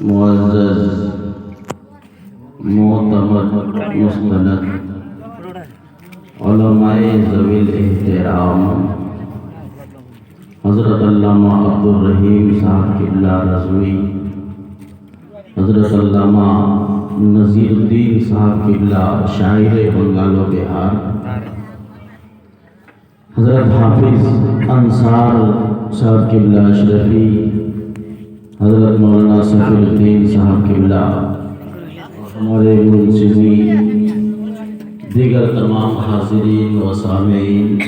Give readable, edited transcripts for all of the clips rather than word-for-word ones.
معزز معتمد مستند علماء ذوی الاحترام حضرت علامہ عبدالرحیم صاحب قبلہ رضوی، حضرت علامہ نذیر الدین صاحب قبلہ شاعر بنگال و بہار، حضرت حافظ انصار صاحب قبلہ اشرفی، حضرت مولانا صفی الدین صاحب قبلہ، ہمارے منصفین، دیگر تمام حاضرین و سامعین،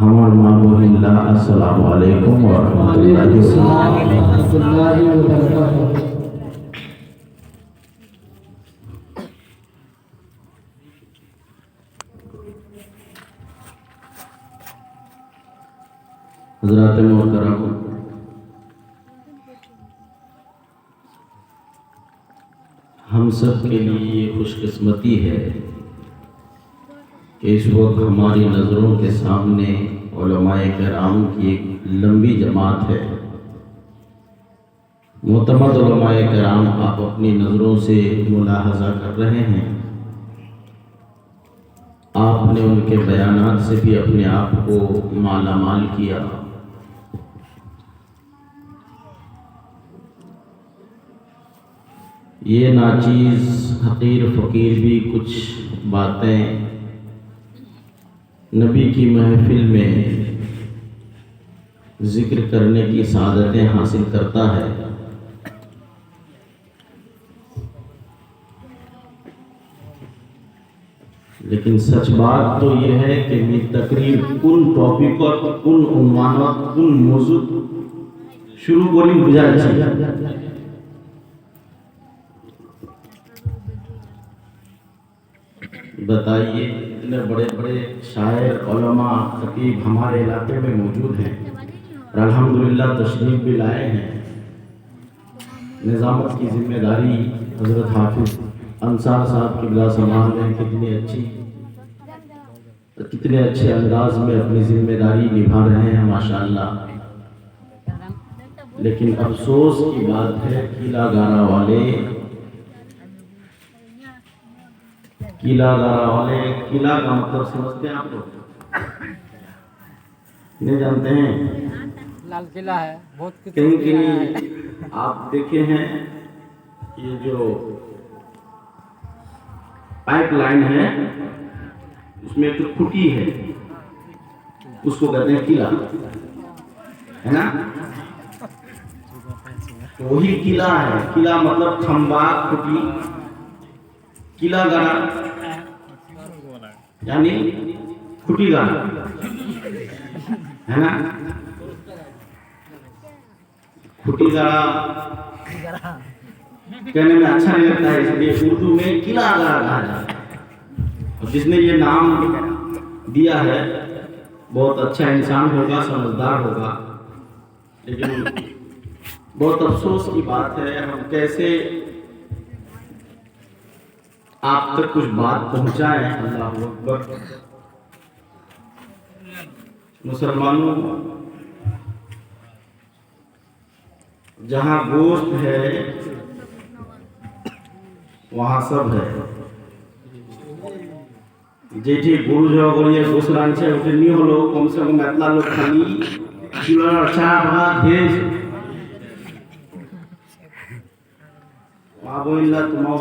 ہمار معبود اللہ، السلام علیکم ورحمۃ اللہ وبرکاتہ۔ حضرات محترم، ہم سب کے لیے یہ خوش قسمتی ہے کہ اس وقت ہماری نظروں کے سامنے علماء کرام کی ایک لمبی جماعت ہے۔ معتمد علماء کرام آپ اپنی نظروں سے ملاحظہ کر رہے ہیں، آپ نے ان کے بیانات سے بھی اپنے آپ کو مالا مال کیا۔ یہ ناچیز حقیر فقیر بھی کچھ باتیں نبی کی محفل میں ذکر کرنے کی سعادتیں حاصل کرتا ہے، لیکن سچ بات تو یہ ہے کہ یہ تقریر کن ٹاپک اور کن عنوانات کن موضوع شروع کری بجائے بتائیے، اتنے بڑے بڑے شاعر علماء خطیب ہمارے علاقے میں موجود ہیں اور الحمدللہ تشریف بھی لائے ہیں۔ نظامت کی ذمہ داری حضرت حافظ انصار صاحب قبلہ سنبھال رہے ہیں، کتنے اچھے انداز میں اپنی ذمہ داری نبھا رہے ہیں ماشاءاللہ۔ لیکن افسوس کی بات ہے، قلعہ گارہ والے قلعہ کا مطلب سمجھتے ہیں آپ لوگ؟ نہیں جانتے ہیں؟ لال قلعہ ہے، بہت کہیں آپ دیکھے ہیں یہ جو پائپ لائن ہے اس میں ایک کھٹی ہے، اس کو کہتے ہیں قلعہ، ہے نا؟ وہی قلعہ ہے۔ قلعہ مطلب کھمبا، کھٹی، قلعہ گارہ یعنی کھٹی گارہ، ہے نا؟ کھٹی گارہ کہنے میں اچھا نہیں لگتا ہے، اس لیے اردو میں قلعہ گارہ کہا جاتا ہے۔ اور جس نے یہ نام دیا ہے بہت اچھا انسان ہوگا، سمجھدار ہوگا، لیکن بہت افسوس کی بات ہے ہم کیسے آپ تک کچھ بات پہنچائیں۔ اللہ اکبر۔ مسلمانوں، جہاں گوشت ہے وہاں سب ہے۔ যেটি গরু জবা করিয়ে গোস রাঁধছে ওটা নিয়ে হলো কমসে কম এতলা লোক খালি চুলার চা ভাত ভেজ আবইল্লাহ তোমার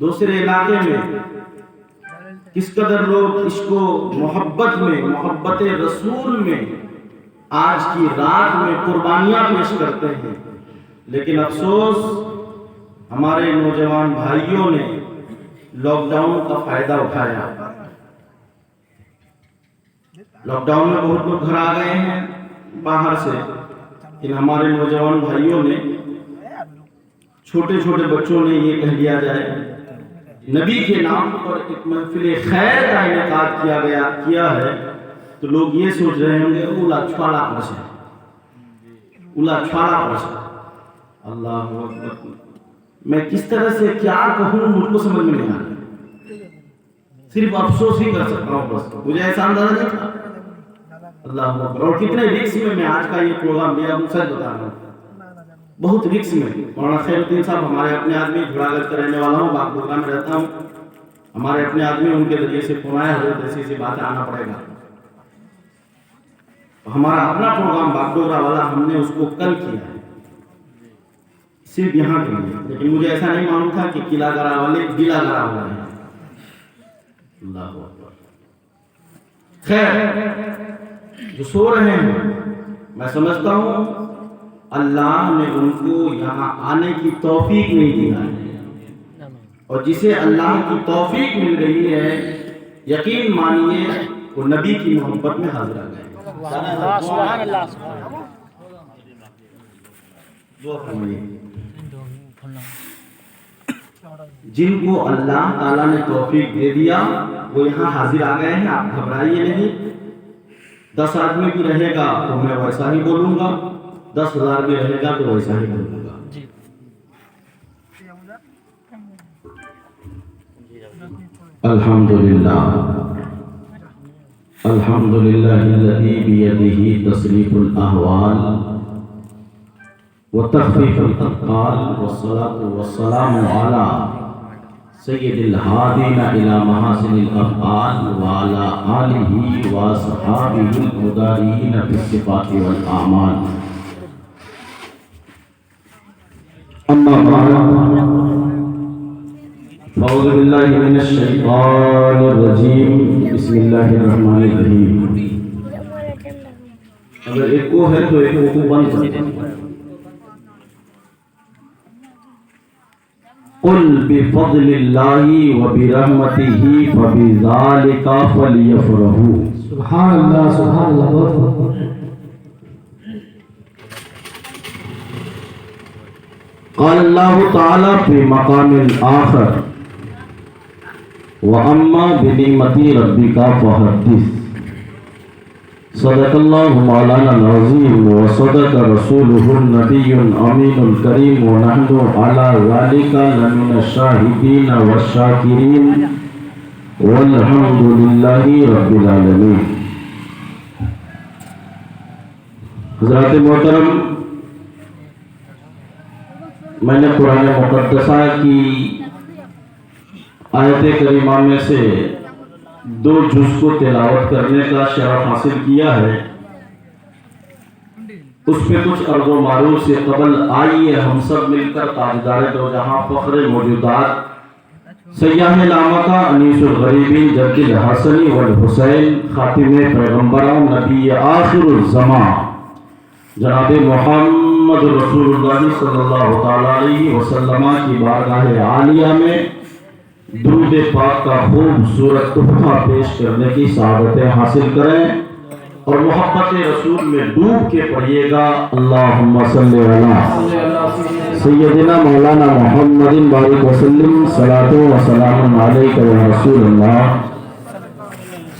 دوسرے علاقے میں کس قدر لوگ عشق و محبت میں، محبت رسول میں آج کی رات میں قربانیاں پیش کرتے ہیں، لیکن افسوس ہمارے نوجوان بھائیوں نے لاک ڈاؤن کا فائدہ اٹھایا۔ لاک ڈاؤن میں بہت لوگ گھر آ گئے ہیں باہر سے، لیکن ہمارے نوجوان بھائیوں نے، چھوٹے چھوٹے بچوں نے یہ کہہ لیا جائے نبی کے نام پر ایک محفل خیر کا انعقاد کیا ہے، تو لوگ یہ سوچ رہے ہوں گے اولا چھوالا پرسے، اولا چھوالا پرسے۔ اللہ اکبر، میں کس طرح سے کیا کہوں مجھ کو سمجھ میں نہیں آ رہا، صرف افسوس ہی کر سکتا ہوں، بس مجھے ایسا اندازہ نہیں تھا۔ اللہ اکبر، اور کتنے رکس میں میں آج کا یہ پروگرام لیا ہوں، سچ بتا رہا ہوں، بہت رکس میں۔ مولانا خیر الدین صاحب ہمارے اپنے آدمی، جھوڑاگڑھ کا رہنے والا ہوں، باغ میں رہتا ہوں، ہمارے اپنے آدمی، ان کے ذریعے سے فون آیا حضرت ایسی ایسی بات آنا پڑے گا۔ ہمارا اپنا پروگرام باغڈورا والا ہم نے اس کو کل کیا ہے صرف یہاں کے لیے، لیکن مجھے ایسا نہیں معلوم تھا کہ قلعہ گڑھ والے گلا گڑھا والے ہیں۔ اللہ اکبر، خیر جو سو رہے ہیں، میں سمجھتا ہوں اللہ نے ان کو یہاں آنے کی توفیق نہیں دی ہے، اور جسے اللہ کی توفیق مل رہی ہے یقین مانیے وہ نبی کی محبت میں حاضر آ گئے۔ سبحان اللہ، سبحان اللہ۔ دعا فرمائیے۔ جن کو اللہ تعالیٰ نے توفیق دے دیا وہ یہاں حاضر آ گئے ہیں، آپ گھبرائیے نہیں۔ 10 آدمی بھی رہے گا تو میں ویسا ہی بولوں گا، 10,000 بھی رہے گا تو ویسا ہی بولوں گا۔ الحمدللہ الحمدللہ الذی بیدہ تصریف الاحوال وتخفیف الاثقال، والصلاة والسلام علی سید الہادین الی محاسن الافعال وعلی آلہ واصحابہ المدارین بالصفات والاعمال۔ اما بعد، اعوذ باللہ من الشیطان الرجیم، بسم اللہ الرحمن الرحیم۔ اگر ایک کو ہے تو ایک کو بند کرتے ہیں۔ قل بفضل اللہ وبرحمتہ فبذالک فلیفرحوا۔ سبحان اللہ، سبحان اللہ۔ قال اللہ تعالی فی مقام آخر وَأَمَّا بِنِعْمَتِ رَبِّكَ فَحَدِّثْ۔ صدق اللہ مولانا العظیم وصدق رسولہ النبی الامین الکریم، ونحن علی ذلک لمن الشاہدین والشاکرین، والحمد للہ رب العالمین۔ حضرات محترم، میں نے قرآن مقدسہ کی آیت کریمہ میں سے 2 جز کو تلاوت کرنے کا شرف حاصل کیا ہے۔ اس پہ کچھ عرض و معروف سے قبل آئیے ہم سب مل کر تاجدار دو جہاں فخر موجودات سیاح لامکہ انیس الغریبین جد الحسن والحسین خاتم پیغمبران نبی آخر الزمان جناب محمد رسول اللہ صلی اللہ تعالیٰ علیہ وسلم کی بارگاہ عالیہ میں درود پاک کا خوبصورت تحفہ پیش کرنے کی سعادتیں حاصل کریں، اور محبت رسول میں ڈوب کے پڑھیے گا اللہم صلی علی سیدنا مولانا محمد بارک وسلم، صلاۃ و سلام علیک یا رسول اللہ،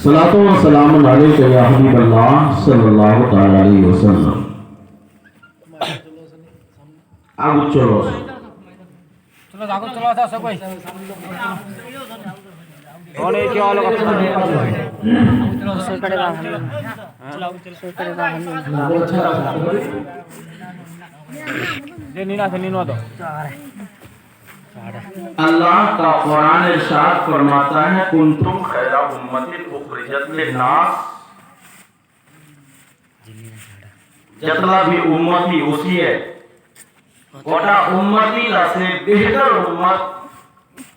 صلاۃ و سلام علیک یا حبیب اللہ صلی اللہ تعالی علیہ وسلم۔ آگے چلو چلو سب کوئی اللہ کا قرآن ارشاد فرماتا ہے کنتم خیر امت اخرجت للناس، جتنا بھی امتی اسی ہے، وٹا امتی سے بہتر امت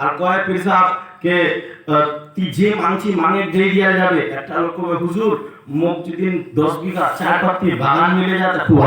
আর কয় পীর সাহেব কে যে মাংছি মাঙে দিয়ে দেওয়া যাবে। একটা লোক হুজুর মোক যদি 10 বিঘা 4 পাতি বাগান মিলে যায় খুব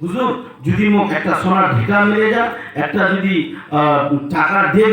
হুজুর যদি মোক একটা সোনার ঢিকা মিলে যায়, একটা যদি টাকার ঢের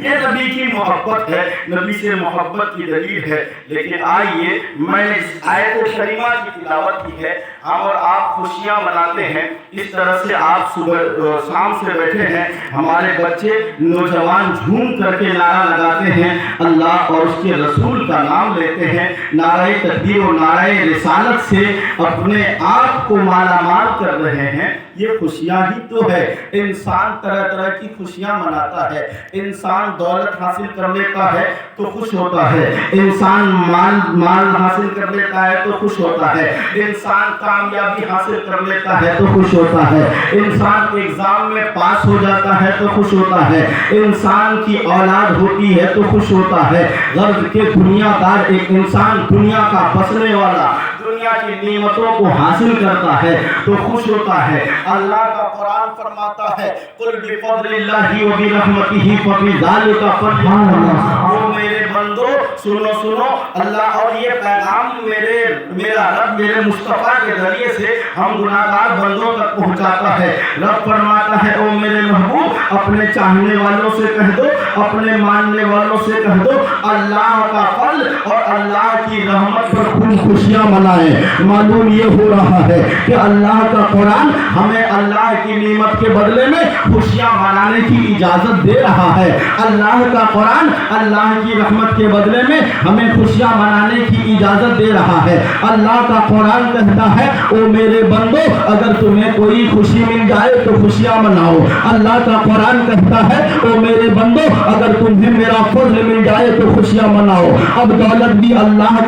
یہ نبی کی محبت ہے، نبی سے محبت کی دلیل ہے۔ لیکن آئیے، میں نے اس آیت کریمہ کی تلاوت کی ہے، ہم اور آپ خوشیاں مناتے ہیں، اس طرح سے آپ صبح شام سے بیٹھے ہیں، ہمارے بچے نوجوان جھوم کر کے نعرہ لگاتے ہیں، اللہ اور اس کے رسول کا نام لیتے ہیں، نعرہ تکبیر و نعرہ رسالت سے اپنے آپ کو مالا مال کر رہے ہیں۔ یہ خوشیاں ہی تو ہے۔ انسان طرح طرح کی خوشیاں مناتا ہے، انسان دولت حاصل کر لیتا ہے تو خوش ہوتا ہے، انسان مال حاصل کر لیتا ہے تو خوش ہوتا ہے، انسان کامیابی حاصل کر لیتا ہے تو خوش ہوتا ہے، انسان ایگزام میں پاس ہو جاتا ہے تو خوش ہوتا ہے، انسان کی اولاد ہوتی ہے تو خوش ہوتا ہے۔ غرض کے دنیا دار ایک انسان دنیا کا بسنے والا دنیا کی نعمتوں کو حاصل کرتا ہے تو خوش ہوتا ہے۔ اللہ کا قرآن فرماتا ہے قل بفضل اللہ وبرحمتہ فبذلک فلیفرحوا۔ وہ میرے بندو سنو اللہ اور یہ پیغام میرا رب میرے مصطفیٰ کے ذریعے سے ہم گناہگار بندوں تک پہنچاتا ہے۔ رب فرماتا ہے او میرے محبوب اپنے چاہنے والوں سے کہہ دو، اپنے ماننے والوں سے کہہ دو اللہ کا فضل اور اللہ کی رحمت پر خوب خوشیاں منائیں۔ معلوم یہ ہو رہا ہے کہ اللہ کا قرآن ہمیں اللہ کی نعمت کے بدلے میں خوشیاں منانے کی اجازت دے رہا ہے۔ اللہ کا قرآن اللہ کی رحمت کے بدلے میں ہمیں خوشیاں منانے کی اجازت دے رہا ہے۔ اللہ کا قرآن کہتا ہے او میرے بندو اگر تمہیں کوئی خوشی مل جائے تو خوشیاں مناؤ۔ اللہ کا قرآن کہتا ہے او میرے بندو اگر تمہیں میرا فضل مل جائے تو خوشیاں مناؤ۔ اب دولت بھی اللہ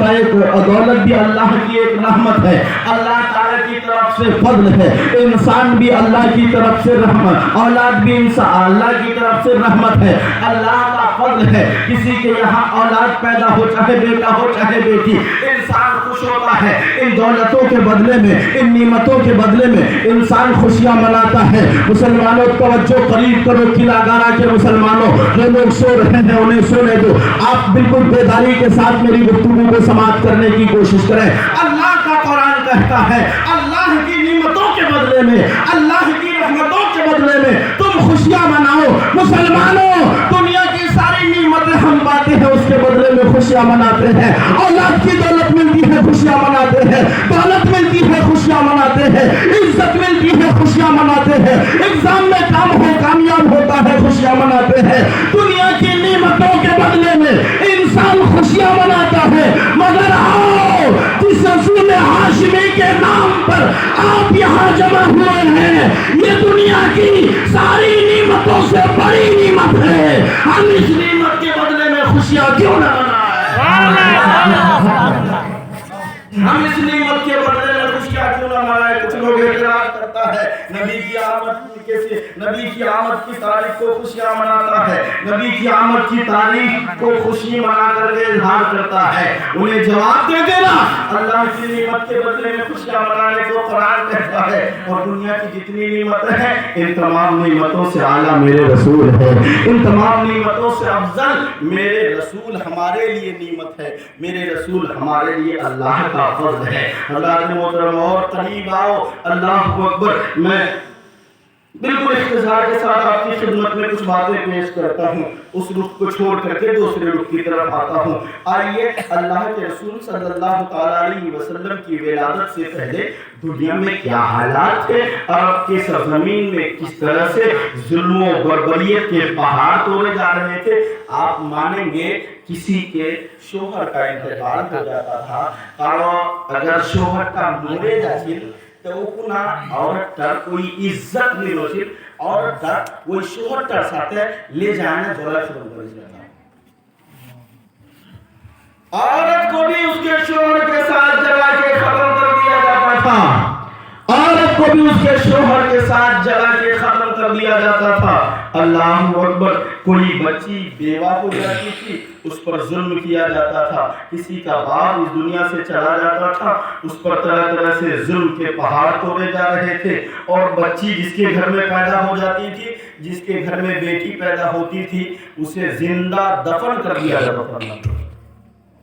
کی ایک رحمت ہے، اللہ تعالیٰ کی طرف سے فضل ہے، انسان بھی اللہ کی طرف سے رحمت، اولاد بھی اللہ کی طرف سے رحمت ہے، اللہ کا فضل ہے۔ کسی کے یہاں اولاد پیدا ہو چاہے بیٹا ہو چاہے بیٹی، انسان خوش ہوتا ہے۔ ان دولتوں کے بدلے میں ان نعمتوں کے بدلے میں انسان خوشیاں مناتا ہے۔ مسلمانوں توجہ قریب کرو، قلعہ گارہ کے مسلمانوں جو لوگ سو رہے ہیں انہیں سونے دو، آپ بالکل بیداری کے ساتھ میری گفتگو کو سماعت کرنے کی کوشش کریں۔ اللہ کا قرآن کہتا ہے اللہ کی نعمتوں کے بدلے میں، اللہ کی رحمتوں کے بدلے میں تم خوشیاں مناؤ۔ مسلمانوں دنیا کی ساری نعمتیں ہم پاتے ہیں، اس کے بدلے میں خوشیاں مناتے ہیں۔ اولاد کی دولت ملتی ہے خوشیاں مناتے ہیں، دولت ملتی ہے خوشیاں مناتے ہیں، عزت ملتی ہے خوشیاں مناتے ہیں، ایگزام میں کامیاب ہوتا ہے خوشیاں مناتے ہیں۔ دنیا کی نعمتوں کے بدلے میں انسان خوشیاں مناتا ہے، مگر آؤ جس رسول ہاشمی کے نام پر آپ یہاں جمع ہوئے ہیں، یہ دنیا کی ساری نعمتوں سے بڑی نعمت ہے، ہم اس نعمت کے بدلے میں خوشیاں کیوں نہ منائیں؟ ہم اس نعمت کے بدلے میں خوشیاں کیوں نہ منائیں؟ کچھ لوگ اعتراض کرتا ہے نبی کی آمد کی تاریخ کو خوشیاں مناتا ہے، نبی کی آمد کی تاریخ کو خوشی منا کر کے اظہار کرتا ہے۔ انہیں جواب دے دینا اللہ کی نعمت کے بدلے میں خوشیاں منانے کو قرآن کہتا ہے، اور دنیا کی جتنی نعمتیں ہیں ان تمام نعمتوں سے اعلیٰ میرے رسول ہے، ان تمام نعمتوں سے افضل میرے رسول ہمارے لیے نعمت ہے، میرے رسول ہمارے لیے اللہ کا فضل ہے۔ اللہ کے محترم اور قریب آؤ، اللہ اکبر۔ میں بالکل اختصار کے ساتھ آپ کی خدمت میں کچھ باتیں پیش کرتا ہوں، اس رخ کو چھوڑ کر کے دوسرے رخ کی طرف آتا ہوں۔ آئیے اللہ کے رسول صلی اللہ تعالیٰ علیہ وسلم کی ولادت سے پہلے دنیا میں کیا حالات تھے، عرب کی سرزمین میں کس طرح سے ظلم و بربریت کے پہاڑ توڑے جا رہے تھے۔ آپ مانیں گے کسی کے شوہر کا انتقال ہو جاتا تھا اور اگر شوہر کا مرے جاچل تو اونا عورتر کوئی عزت نہیں ہوتی، عورتر کوئی شوہر ساتھ لے جانا جولا شروع کر جاتا، عورت کو بھی اس کے شوہر کے ساتھ جلا کے ختم کر دیا جاتا تھا، عورت کو بھی اس کے شوہر کے ساتھ جلا کے ختم کر دیا جاتا تھا۔ اللہ اکبر۔ کوئی بچی بیوہ ہو جاتی تھی اس پر ظلم کیا جاتا تھا، کسی کا باپ اس دنیا سے چلا جاتا تھا اس پر طرح طرح سے ظلم کے پہاڑ توڑے جا رہے تھے، اور بچی جس کے گھر میں پیدا ہو جاتی تھی، جس کے گھر میں بیٹی پیدا ہوتی تھی، اسے زندہ دفن کر دیا جاتا تھا۔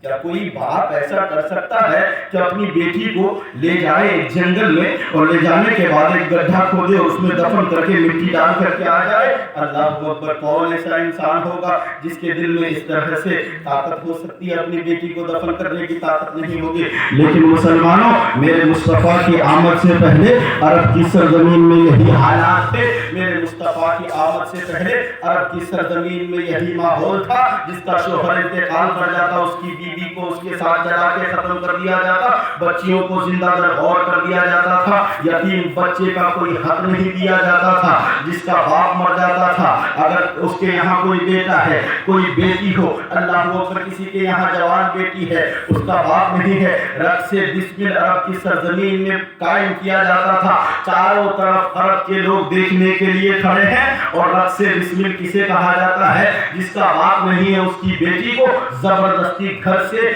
کیا کوئی باپ ایسا کر سکتا ہے کہ اپنی بیٹی کو لے جائے ایک جنگل میں اور لے جانے کے بعد ایک گڈھا کھودے اور اس میں دفن کر کے مٹی ڈال کر کے آ جائے؟ اللہ اکبر، کون ایسا انسان ہوگا جس کے دل میں اس طرح سے طاقت ہو سکتی ہے؟ اپنی بیٹی کو دفن کرنے کی طاقت نہیں ہوگی۔ لیکن مسلمانوں، میرے مصطفیٰ کی آمد سے پہلے عرب کی سرزمین میں یہی حالات تھے۔ میرے مصطفیٰ کی آمد سے پہلے عرب کی سرزمین میں یہی ماحول تھا۔ جس کا شوہر انتقال کر جاتا، اس کی بیوی کو اس کے ساتھ جلا کے ختم کر دیا جاتا، بچیوں کو زندہ درغور کر دیا جاتا تھا، یتیم بچے کا کوئی حق نہیں دیا جاتا تھا۔ جس کا باپ مر جاتا تھا، اگر اس کے یہاں کوئی بیٹا ہے، کوئی بیٹی ہو، اللہ اکبر، کسی کے یہاں جوان بیٹی ہے، اس کا باپ نہیں ہے، رقص بسمل عرب کی سرزمین میں قائم کیا جاتا تھا۔ چاروں طرف عرب کے لوگ دیکھنے کے لیے کھڑے ہیں۔ اور رقص بسمل کسے کہا جاتا ہے؟ جس کا باپ نہیں ہے، اس کی بیٹی کو زبردستی گھر سے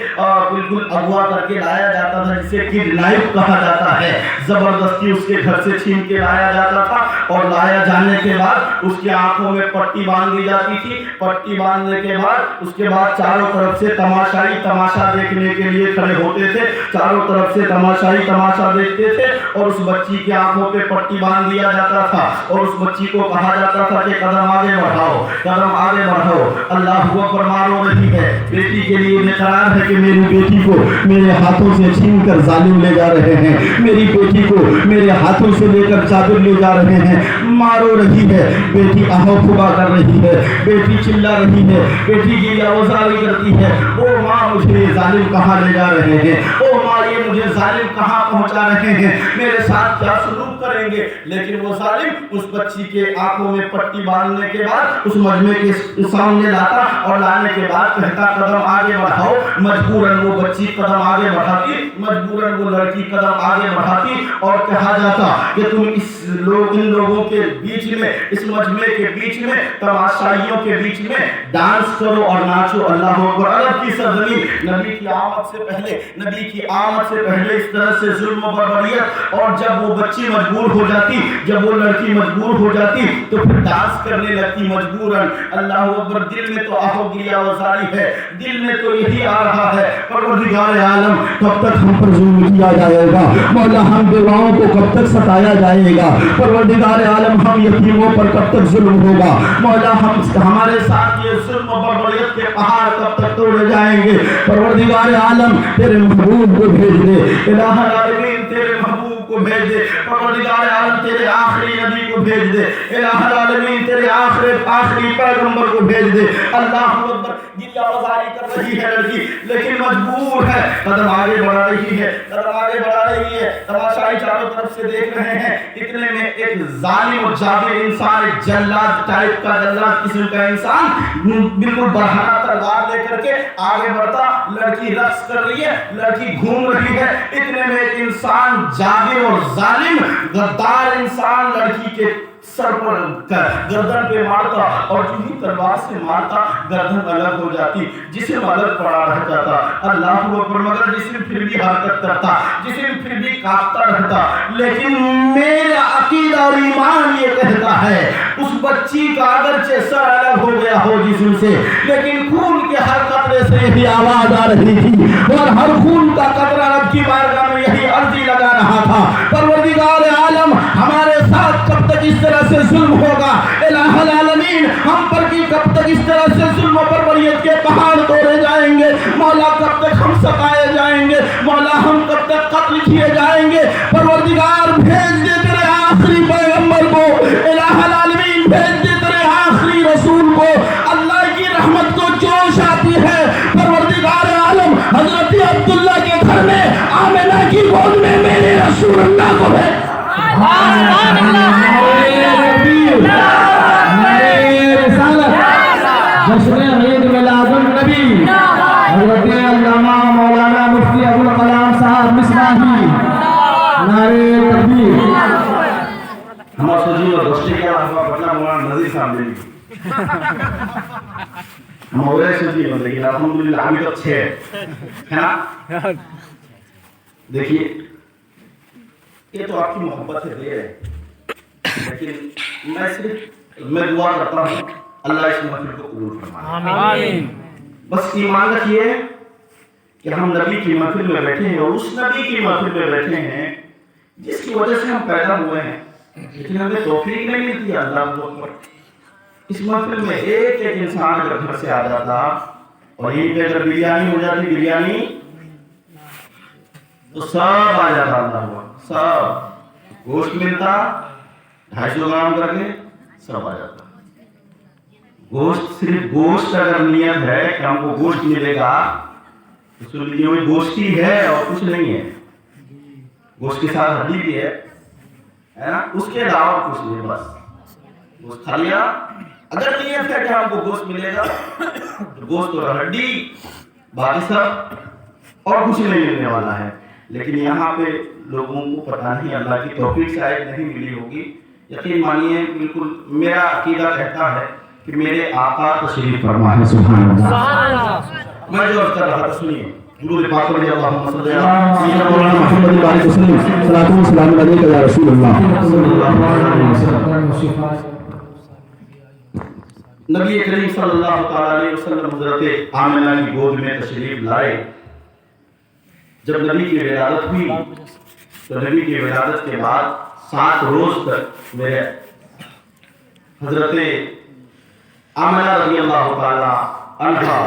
بالکل اغوا کر کے لایا جاتا تھا، جسے کڈنیپ کہا جاتا ہے۔ زبردستی اس کے گھر سے چھین کے لایا جاتا تھا، اور لایا جانے کے بعد اس کی آنکھوں میں پٹی باندھ دی جاتی تھی۔ پٹی باندھنے کے بعد اس کے بعد چاروں طرف سے تماشائی تماشا دیکھنے کے لیے کھڑے ہوتے تھے، چاروں طرف سے تماشائی تماشا دیکھتے تھے، اور اس بچی کی آنکھوں پہ پٹی باندھ دیا جاتا تھا، اور اس بچی کو کہا جاتا تھا کہ قدم آگے بڑھاؤ، قدم آگے بڑھاؤ۔ اللہ اکبر، مارو رہی ہے، بیٹی کے لیے بےقرار ہے کہ میری بیٹی کو میرے ہاتھوں سے چھین کر ظالم لے جا رہے ہیں، میری بیٹی کو میرے ہاتھوں سے لے کر چادر لے جا رہے ہیں، مارو رہی ہے۔ بیٹی آہو پھبا کر رہی ہے، بیٹی چلا رہی ہے، بیٹی کی آوازاری کرتی ہے، او ماں مجھے ظالم کہاں لے جا رہے ہیں، او ماں یہ مجھے ظالم کہاں پہنچا رہے ہیں، میرے ساتھ کیا سلوک کریں گے؟ لیکن وہ ظالم اس بچی کے آنکھوں میں پٹی باندھنے کے بعد اس مجمع کے سامنے لاتا، اور لانے کے بعد کہتا قدم آگے بڑھاؤ۔ مجبوراً وہ بچی قدم آگے بڑھاتی، مجبوراً وہ لڑکی قدم آگے بڑھاتی، اور کہا جاتا کہ تم ان لوگوں کے بیچ میں، اس مجمع کے بیچ میں، تماشائیوں کے بیچ میں ڈانس کرو اور ناچو۔ اللہ اکبر، عرب کی سرزمین نبی کی آمد سے پہلے، نبی کی آمد سے پہلے اس طرح سے ظلم و بربریت۔ اور جب وہ بچی مجبور ہو جاتی، جب وہ لڑکی مجبور ہو جاتی، تو پھر ڈانس کرنے لگتی مجبوراً۔ اللہ اکبر، دل میں تو آہو گریا وزاری ہے، دل میں تو یہی آ رہا ہے، پروردگار عالم کب تک ہم پر ظلم کیا جائے گا؟ مولا ہم بیواؤں کو کب تک ستایا جائے گا؟ پروردگار عالم ہم یتیموں پر کب تک ظلم ہوگا؟ مولا ہمارے ساتھ یہ ظلم و بربریت کے پہاڑ کب تک توڑے جائیں گے؟ پروردگار عالم تیرے محبوب کو بھیج دے، الہ العالمین تیرے محبوب کو بھیج دے، پروردگار عالم تیرے آخری نبی کو بھیج دے، الہ العالمین تیرے آخری پیغمبر کو بھیج دے۔ اللہ اکبر، گریہ وزاری کر رہی ہے لڑکی، لیکن مجبور ہے، قدم آگے بڑھا رہی ہے، قدم آگے بڑھا رہی ہے۔ تماشائی چاروں طرف سے دیکھ رہے ہیں، اتنے میں ایک ظالم اور جابر انسان، ایک جلاد ٹائپ کا، جلاد قسم کا انسان بالکل برہنہ تلوار لے کر کے آگے بڑھتا۔ لڑکی رقص کر رہی ہے، لڑکی گھوم رہی ہے، اتنے میں ایک انسان جابر اور ظالم غدار انسان لڑکی کے سر پر گردن پہ مارتا، اور جو ہی تلوار سے مارتا گردن الگ ہو جاتی، جسم الگ پڑا رہ جاتا۔ اللہ اکبر، مگر جسم پھر بھی حرکت کرتا، جسم پھر بھی کانپتا رہتا۔ لیکن میرا عقیدہ اور ایمان یہ کہتا ہے، اس بچی کا اگرچہ سر الگ ہو گیا ہو جسم سے، لیکن خون کے ہر قطرے سے یہی آواز آ رہی تھی، اور ہر خون کا قطرہ رب کی بارگاہ میں یہی عرضی لگا رہا تھا، پروردگار عالم ہمارے ساتھ کب تک اس طرح سے ظلم ہوگا؟ الہ العالمین ہم پر کی کب تک اس طرح سے ظلم و بربریت کے پہاڑ توڑے جائیں گے؟ مولا کب تک ہم ستائے جائیں گے؟ مولا ہم کب تک قتل کیے جائیں گے؟ پروردگار بھیج دے تیرے آخری پیغمبر کو، الہ العالمین بھیج دے تیرے آخری رسول کو۔ اللہ کی رحمت کو جوش آتی ہے، پروردگار عالم حضرت عبداللہ کے گھر میں آمنہ کی گود میں میرے رسول اللہ کو بھیج۔ حضرت علامہ مولانا مفتی ابوالکلام صاحب مصباحی، نعرہ تکبیر۔ ہمارا سوچی اور دوستی کیا ہوا پتہ مولانا نظیر صاحب نے ہم ہو رہے سوچی بس، لیکن الحمدللہ ہم تو اچھے ہے نا۔ دیکھیے یہ تو آپ کی محبت ہے دیر ہے، لیکن میں دعا کرتا ہوں اللہ اس محفل کو قبول فرمائے۔ آمین۔ بس ایمان رکھیے کہ ہم نبی کی محفل میں بیٹھے ہیں اور اس نبی کی محفل میں بیٹھے ہیں جس کی وجہ سے ہم پیدا ہوئے ہیں، لیکن ہمیں توفیق نہیں ملتی اللہ اکبر۔ اس محفل میں ایک ایک انسان اگر گھر سے آ جاتا اور یہیں پہ اگر بریانی ہو جاتی، بریانی تو سب آ جاتا، اللہ ہوا سب گوشت ملتا 250 گرام کر کے سب آ جاتا۔ گوشت صرف گوشت اگر نیت ہے کہ ہم کو گوشت ملے گا تو سن لیجیے وہ گوشت ہی ہے اور کچھ نہیں ہے، گوشت کے ساتھ ہڈی بھی ہے نا، اس کے علاوہ کچھ نہیں، بس گوشت کھا لیا۔ اگر نیت ہے کہ ہم کو گوشت ملے گا تو گوشت اور ہڈی باقی سب اور کچھ نہیں ملنے والا ہے۔ لیکن یہاں پہ لوگوں کو پتہ نہیں، اللہ کی توفیق شاید نہیں ملی ہوگی۔ یقین مانیے بالکل میرا عقیدہ کہتا ہے کہ میرے آقا تشریف فرما ہے، سبحان اللہ۔ میں جو عرض کر رہا تھا سنیے، درود پاک پڑھیے، اللہم صلی علی سیدنا مولانا محمد وعلیہ وسلم، صلاۃ و سلام علیک یا رسول اللہ۔ نبی کریم صلی اللہ تعالی علیہ وسلم حضرت آمنہ کی گود میں تشریف لائے۔ جب نبی کی ولادت ہوئی تو نبی کی ولادت کے بعد 7 روز تک میرے حضرت آمنہ رضی اللہ تعالی عنہا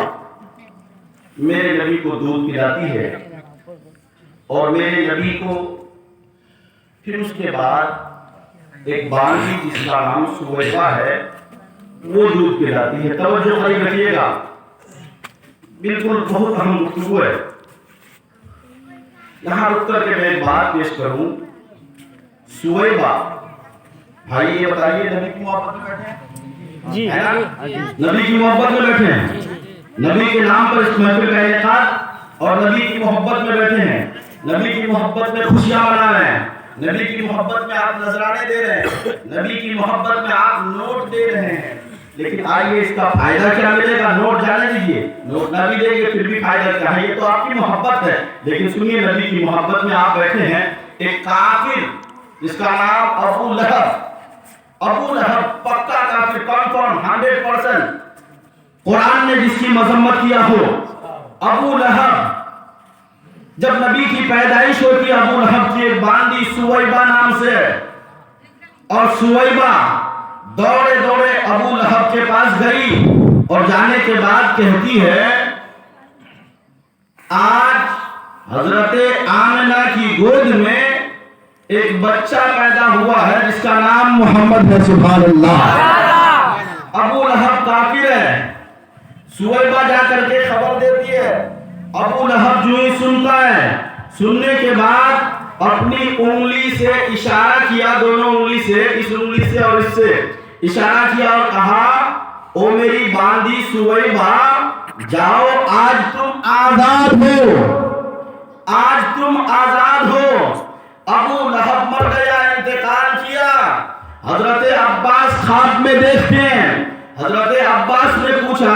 میرے نبی کو دودھ پلاتی ہے، اور میرے نبی کو پھر اس کے بعد ایک بانجی جس کا نام سویبہ ہے وہ دودھ پلاتی ہے۔ توجہ قریب رکھیے گا، بالکل بہت اہم گفتگو ہے۔ یہاں رک کر کے میں ایک بات پیش کروں، سویبہ بھائی یہ بتائیے نبی کی محبت میں بیٹھے ہیں جی ہے نا؟ نبی کی محبت میں بیٹھے ہیں، نبی کے نام پر اس محفل کا انعقاد، اور نبی کی محبت میں بیٹھے ہیں، نبی کی محبت میں خوشیاں منا رہے ہیں، نبی کی محبت میں آپ نذرانے دے رہے ہیں، نبی کی محبت میں آپ نوٹ دے رہے ہیں۔ لیکن آئیے اس کا فائدہ کیا ملے گا؟ نوٹ جانے دیجیے، نوٹ نہ بھی دیں گے پھر بھی فائدہ کیا ہے؟ یہ تو آپ کی محبت ہے۔ لیکن سنیے، نبی کی محبت میں آپ بیٹھے ہیں، ایک کافر جس کا نام ابو لہب پکا کافر، کنفرم 100%، قرآن نے جس کی مذمت کیا ہو، ابو لہب، جب نبی کی پیدائش ہوتی ہے ابو لہب کی ایک باندی سویبہ نام سے، اور سویبہ دوڑے دوڑے ابو لہب کے پاس گئی اور جانے کے بعد کہتی ہے آج حضرت آمنہ کی گود میں ایک بچہ پیدا ہوا ہے جس کا نام محمد ہے، سبحان اللہ۔ ابو لہب کافر ہے، سویبہ جا کر کے خبر دیتی ہے، ابو لہب جو ہی سنتا ہے، سننے کے بعد اپنی انگلی سے اشارہ کیا، دونوں انگلی سے، اس انگلی سے اور اس سے اشارہ کیا اور کہا او میری باندی سویبہ جاؤ، آج تم آزاد ہو، آج تم آزاد ہو۔ ابو لہب مر گیا، انتقال کیا۔ حضرت عباس خواب میں دیکھتے ہیں، حضرت عباس نے پوچھا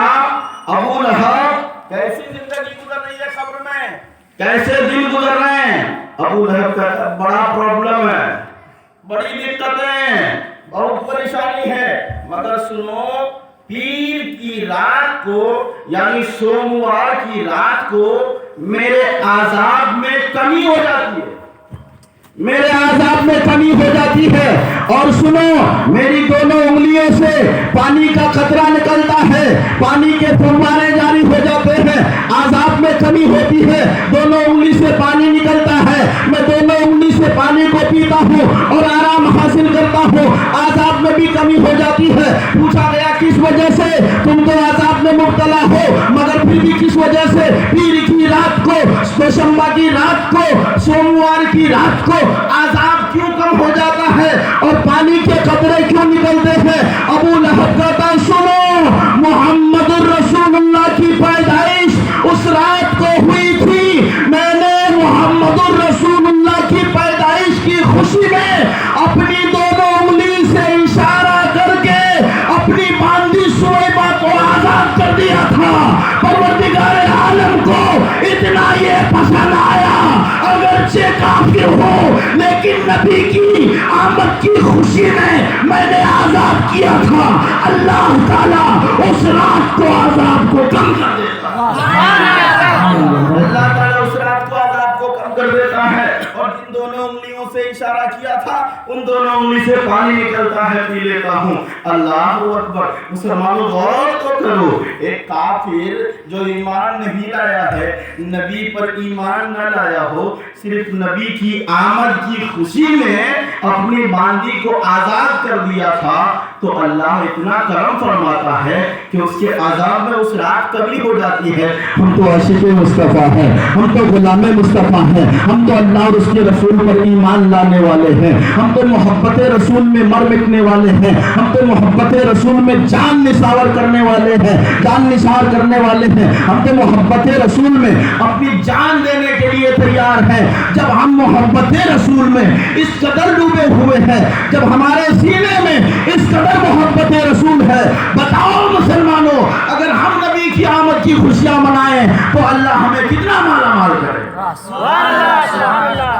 ابو لہب کیسی زندگی گزر رہی ہے قبر میں، کیسے دن گزر رہے ہیں؟ ابو لہب کہتا ہے بڑا پرابلم ہے، بڑی دقتیں، بہت پریشانی ہے، مگر سنو پیر کی رات کو یعنی سوموار کی رات کو میرے عذاب میں کمی ہو جاتی ہے، میرے عذاب میں کمی ہو جاتی ہے، اور سنو میری دونوں انگلیوں سے پانی کا قطرہ نکلتا ہے، پانی کے فوارے جاری ہو جاتے ہیں، عذاب میں کمی ہوتی ہے، دونوں انگلی سے پانی نکلتا ہے، میں دونوں انگلی سے پانی کو پیتا ہوں اور آرام حاصل کرتا ہوں، عذاب میں بھی کمی ہو جاتی ہے۔ پوچھا گیا کس وجہ سے؟ تم تو عذاب میں مبتلا ہو مگر پھر بھی کس وجہ سے؟ پیر کی رات کو، دوشنبہ کی رات کو، سوموار کی رات کو عذاب کیوں کم ہو جاتا ہے اور پانی کے قطرے کیوں نکلتے ہیں؟ ابو لہب کہتا ہے سنو، محمد الرسول اللہ کی پیدائش اس رات کو ہوئی تھی، میں نے محمد الرسول اللہ کی پیدائش کی خوشی میں اپنی دونوں انگلی سے اشارہ کر کے اپنی باندی سویبہ کو آزاد کر دیا تھا۔ پروردگار عالم کو اتنا یہ پسند آیا، اگرچہ کافر ہو لیکن نبی کی آمد کی خوشی میں نے آزاد کیا تھا، اللہ تعالیٰ اس رات کو عذاب کو کم کر دیتا ہے۔ اللہ تعالیٰ اس رات کو عذاب کو کم کر دیتا ہے، اور جن دونوں انگلیوں سے اشارہ کیا تھا ان دونوں انگلی سے پانی نکلتا ہے، پی لیتا ہوں۔ اللہ اکبر۔ مسلمانوں غور تو کرو، ایک کافر جو ایمان نہیں لایا ہے، نبی پر ایمان نہ لایا ہو، صرف نبی کی آمد کی خوشی میں اپنی باندی کو آزاد کر دیا تھا، تو اللہ اتنا کرم فرماتا ہے کہ اس کے عذاب میں اس رات کبھی ہو جاتی ہے۔ ہم تو عاشق مصطفیٰ ہیں، ہم تو غلام مصطفیٰ ہیں، ہم تو اللہ اور اس کے رسول پر ایمان لانے والے ہیں، ہم تو محبت رسول میں مر مٹنے والے ہیں، ہم تو محبت رسول میں جان نثار کرنے والے ہیں، جان نثار کرنے والے ہیں، ہم تو محبت رسول میں اپنی جان دینے کے لیے تیار ہیں۔ جب ہم محبت رسول میں اس قدر ڈوبے ہوئے ہیں، جب ہمارے سینے میں اس قدر محبت رسول ہے، بتاؤ مسلمانوں، اگر ہم نبی کی آمد کی خوشیاں منائیں تو اللہ ہمیں کتنا مالا مال کرے۔ سبحان اللہ سبحان اللہ۔